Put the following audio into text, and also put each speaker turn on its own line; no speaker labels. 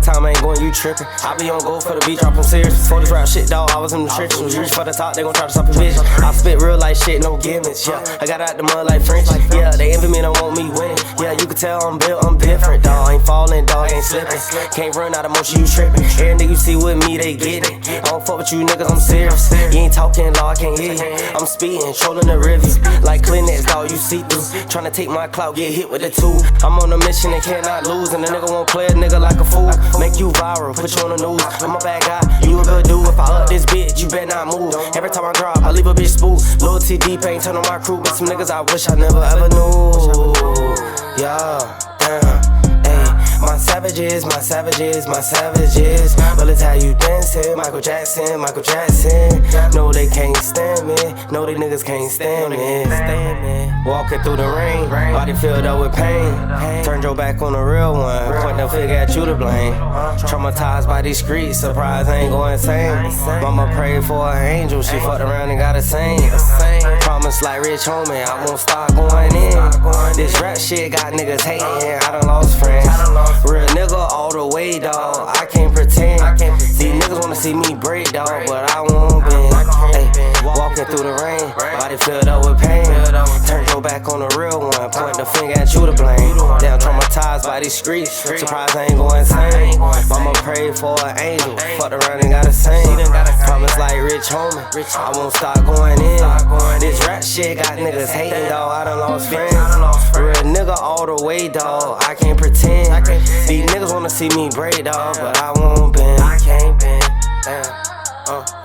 time I ain't going, you trippin'. I be on go for the beat, droppin' serious. Before this rap shit, dawg, I was in the trenches. When you reach for the top, they gon' try to stop your vision. I spit real life shit, no gimmicks, yeah. I got out the mud like French, yeah. They envy me, don't want me winning. Yeah, you can tell I'm built, I'm different, dawg. Ain't falling, dawg, ain't slipping. Can't run out of motion, you trippin'. Every nigga you see with me, they get it. I don't fuck with you niggas, I'm serious. You ain't talking, dawg, I can't hear you. I'm speeding, trolling the rivers. Like Kleenex, dawg, you see through. Tryna take my clout, get hit with the two. I'm on a mission and cannot lose. And a nigga won't play a nigga like a fool. Make you viral, put you on the news. I'm a bad guy, you a good dude. If I up this bitch, you better not move. Every time I drop, I leave a bitch spool. Loyalty deep, ain't turn on my crew. But some niggas I wish I never ever knew. Yeah, damn. My savages, my savages, my savages. Well, it's how you dancing, Michael Jackson, Michael Jackson. No, they can't stand me. No, they niggas can't stand me. Walking through the rain, body filled up with pain. Turned your back on the real one, point the figure at you to blame. Traumatized by these streets, surprised I ain't going insane. Mama prayed for an angel, she fucked around and got a saint. Promise like rich homie, I won't start going in. This rap shit got niggas hating, I done lost friends. Real nigga all the way, dawg, I can't pretend. These niggas wanna see me break, dawg, but I won't bend. Walking through the rain, body filled up with pain. Turn your back on the real one, point the finger at you to blame. Damn, traumatized by these streets, surprised I ain't going insane. Mama prayed for an angel, fucked around and got a saint. Promise like rich homie, I won't start going in. This rap shit got niggas hating, dawg, I done lost friends. Real nigga all the way, dawg, I can't pretend. These niggas wanna see me break, dawg, but I won't bend. I can't bend. Damn.